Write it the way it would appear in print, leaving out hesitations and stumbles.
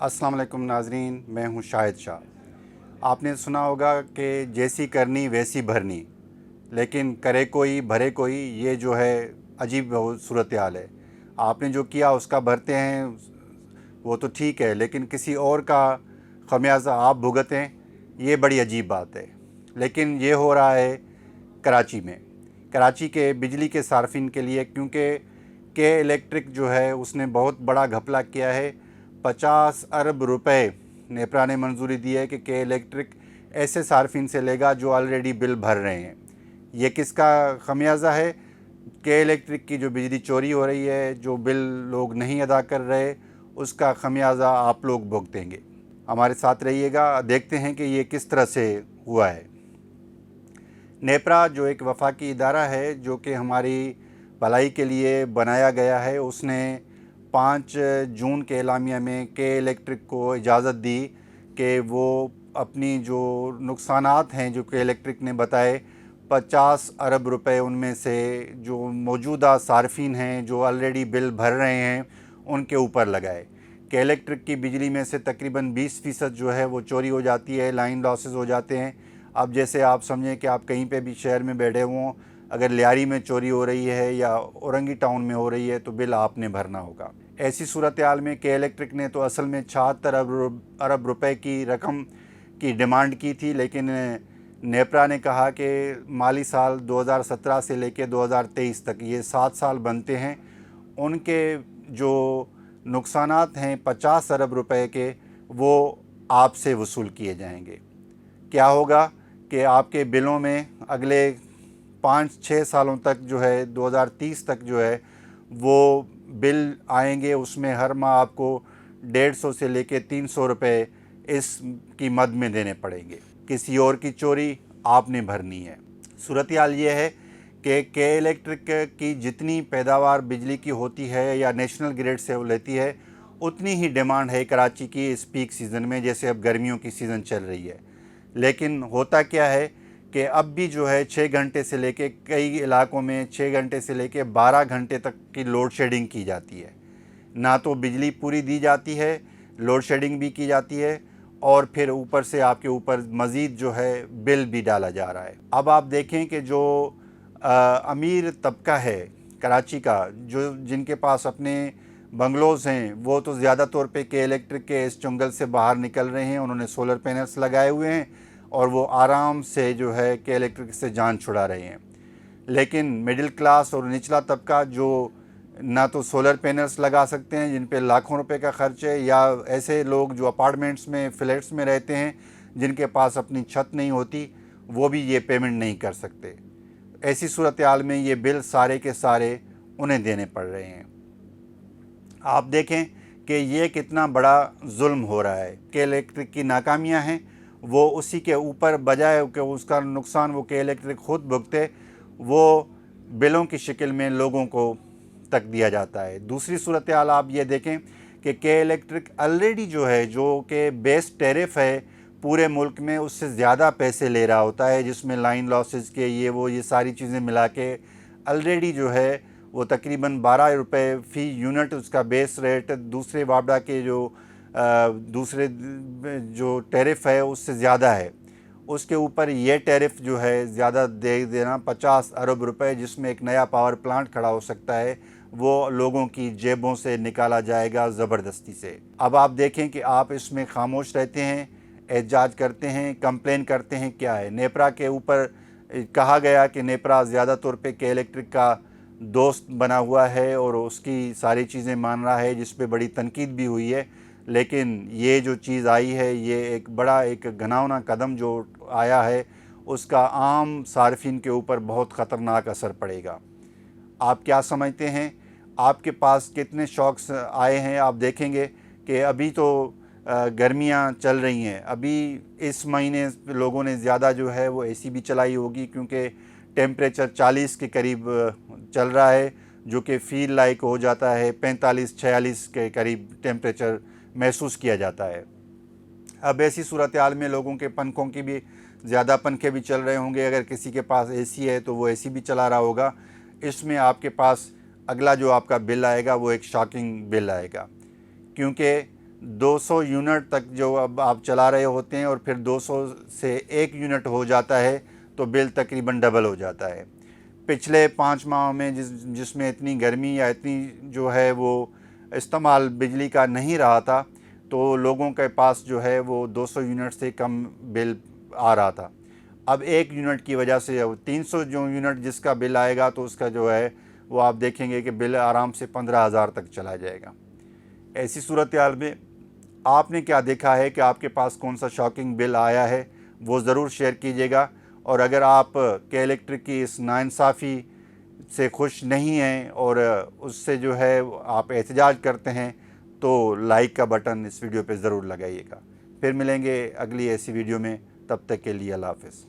अस्सलाम वालेकुम नाजरीन, मैं हूं शाहिद शाह। आपने सुना होगा कि जैसी करनी वैसी भरनी, लेकिन करे कोई भरे कोई, ये जो है अजीब सूरत हाल है। आपने जो किया उसका भरते हैं, वो तो ठीक है, लेकिन किसी और का खमियाजा आप भुगतें, ये बड़ी अजीब बात है। लेकिन ये हो रहा है कराची में, कराची के बिजली के सार्फिन के लिए, क्योंकि के इलेक्ट्रिक जो है उसने बहुत बड़ा घपला किया है। 50 अरब रुपए नेपरा ने मंजूरी दी है कि के इलेक्ट्रिक ऐसे सार्फिन से लेगा जो ऑलरेडी बिल भर रहे हैं। ये किसका खमियाजा है? के इलेक्ट्रिक की जो बिजली चोरी हो रही है, जो बिल लोग नहीं अदा कर रहे, उसका खमियाजा आप लोग भुगतेंगे। हमारे साथ रहिएगा, देखते हैं कि ये किस तरह से हुआ है। नेपरा जो एक वफाकी इदारा है जो कि हमारी भलाई के लिए बनाया गया है, उसने 5 जून के एलामिया में के इलेक्ट्रिक को इजाज़त दी कि वो अपनी जो नुकसानात हैं जो के इलेक्ट्रिक ने बताए, 50 अरब रुपए उनमें से जो मौजूदा सार्फिन हैं जो ऑलरेडी बिल भर रहे हैं उनके ऊपर लगाए। के इलेक्ट्रिक की बिजली में से तकरीबन 20% जो है वो चोरी हो जाती है, लाइन लॉसेस हो जाते हैं। अब जैसे आप समझें कि आप कहीं पे भी शहर में बैठे हों, अगर लियारी में चोरी हो रही है या औरंगी टाउन में हो रही है तो बिल आपने भरना होगा। ऐसी सूरत हाल में के इलेक्ट्रिक ने तो असल में 76 अरब रुपए की रकम की डिमांड की थी, लेकिन नेपरा ने कहा कि माली साल 2017 से लेकर 2023 तक, ये 7 साल बनते हैं, उनके जो नुकसानात हैं 50 अरब रुपए के, वो आपसे वसूल किए जाएंगे। क्या होगा कि आपके बिलों में अगले 5-6 सालों तक जो है 2030 तक जो है वो बिल आएंगे, उसमें हर माह आपको 150 से लेके 300 रुपये इस की मद में देने पड़ेंगे। किसी और की चोरी आपने भरनी है। सूरत हाल ये है कि के इलेक्ट्रिक की जितनी पैदावार बिजली की होती है या नेशनल ग्रिड से वो लेती है, उतनी ही डिमांड है कराची की इस पीक सीज़न में, जैसे अब गर्मियों की सीज़न चल रही है। लेकिन होता क्या है कि अब भी जो है 6 घंटे से लेके, कई इलाकों में 6 घंटे से लेके 12 घंटे तक की लोड शेडिंग की जाती है। ना तो बिजली पूरी दी जाती है, लोड शेडिंग भी की जाती है, और फिर ऊपर से आपके ऊपर मज़ीद जो है बिल भी डाला जा रहा है। अब आप देखें कि जो अमीर तबका है कराची का, जो जिनके पास अपने बंगलोज़ हैं, वो तो ज़्यादा तौर पे के इलेक्ट्रिक के इस चुंगल से बाहर निकल रहे हैं। उन्होंने सोलर पैनल्स लगाए हुए हैं और वो आराम से जो है के इलेक्ट्रिक से जान छुड़ा रहे हैं। लेकिन मिडिल क्लास और निचला तबका जो ना तो सोलर पैनल्स लगा सकते हैं, जिन पे लाखों रुपए का खर्च है, या ऐसे लोग जो अपार्टमेंट्स में, फ्लैट्स में रहते हैं, जिनके पास अपनी छत नहीं होती, वो भी ये पेमेंट नहीं कर सकते। ऐसी सूरत हाल में ये बिल सारे के सारे उन्हें देने पड़ रहे हैं। आप देखें कि ये कितना बड़ा जुल्म हो रहा है। के इलेक्ट्रिक की नाकामियां हैं, वो उसी के ऊपर, बजाय कि उसका नुकसान वो के इलेक्ट्रिक खुद भुगते, वो बिलों की शक्ल में लोगों को तक दिया जाता है। दूसरी सूरत हाल आप ये देखें कि के इलेक्ट्रिक ऑलरेडी जो है, जो कि बेस टैरिफ है पूरे मुल्क में, उससे ज़्यादा पैसे ले रहा होता है, जिसमें लाइन लॉसेस के ये सारी चीज़ें मिला के ऑलरेडी जो है वो तकरीबन 12 रुपये फ़ी यूनिट उसका बेस रेट दूसरे वापडा के दूसरे जो टैरिफ है उससे ज़्यादा है। उसके ऊपर ये टैरिफ जो है ज़्यादा दे देना 50 अरब रुपए, जिसमें एक नया पावर प्लांट खड़ा हो सकता है, वो लोगों की जेबों से निकाला जाएगा ज़बरदस्ती से। अब आप देखें कि आप इसमें खामोश रहते हैं, एहतजाज करते हैं, कंप्लेन करते हैं। क्या है? नेपरा के ऊपर कहा गया कि नेपरा ज़्यादा तौर पे के इलेक्ट्रिक का दोस्त बना हुआ है और उसकी सारी चीज़ें मान रहा है, जिस पे बड़ी तनकीद भी हुई है। लेकिन ये जो चीज़ आई है, ये एक बड़ा एक घिनौना कदम जो आया है, उसका आम सार्फिन के ऊपर बहुत ख़तरनाक असर पड़ेगा। आप क्या समझते हैं? आपके पास कितने शॉक्स आए हैं? आप देखेंगे कि अभी तो गर्मियां चल रही हैं, अभी इस महीने लोगों ने ज़्यादा जो है वो एसी भी चलाई होगी, क्योंकि टेम्परेचर 40 के करीब चल रहा है, जो कि फील लाइक हो जाता है 45-46 के करीब टेम्परेचर महसूस किया जाता है। अब ऐसी सूरत हाल में लोगों के पंखों की भी ज़्यादा पंखे भी चल रहे होंगे। अगर किसी के पास एसी है तो वो एसी भी चला रहा होगा। इसमें आपके पास अगला जो आपका बिल आएगा वो एक शॉकिंग बिल आएगा, क्योंकि 200 یونٹ تک جو اب آپ چلا رہے ہوتے ہیں اور پھر 200 سے 1 یونٹ ہو جاتا ہے تو بل تقریباً ڈبل ہو جاتا ہے۔ پچھلے 5 ماہ میں جس میں اتنی گرمی یا اتنی جو ہے وہ استعمال بجلی کا نہیں رہا تھا تو لوگوں کے پاس جو ہے وہ 200 یونٹ سے کم بل آ رہا تھا۔ اب 1 یونٹ کی وجہ سے 300 جو یونٹ جس کا بل آئے گا تو اس کا جو ہے وہ آپ دیکھیں گے کہ بل آرام سے 15,000 تک چلا جائے گا۔ ایسی صورتحال میں آپ نے کیا دیکھا ہے کہ آپ کے پاس کون سا شاکنگ بل آیا ہے وہ ضرور شیئر کیجیے گا، اور اگر آپ کے الیکٹرک کی اس ناانصافی سے خوش نہیں ہیں اور اس سے جو ہے آپ احتجاج کرتے ہیں تو لائک کا بٹن اس ویڈیو پہ ضرور لگائیے گا۔ پھر ملیں گے اگلی ایسی ویڈیو میں، تب تک کے لیے اللہ حافظ۔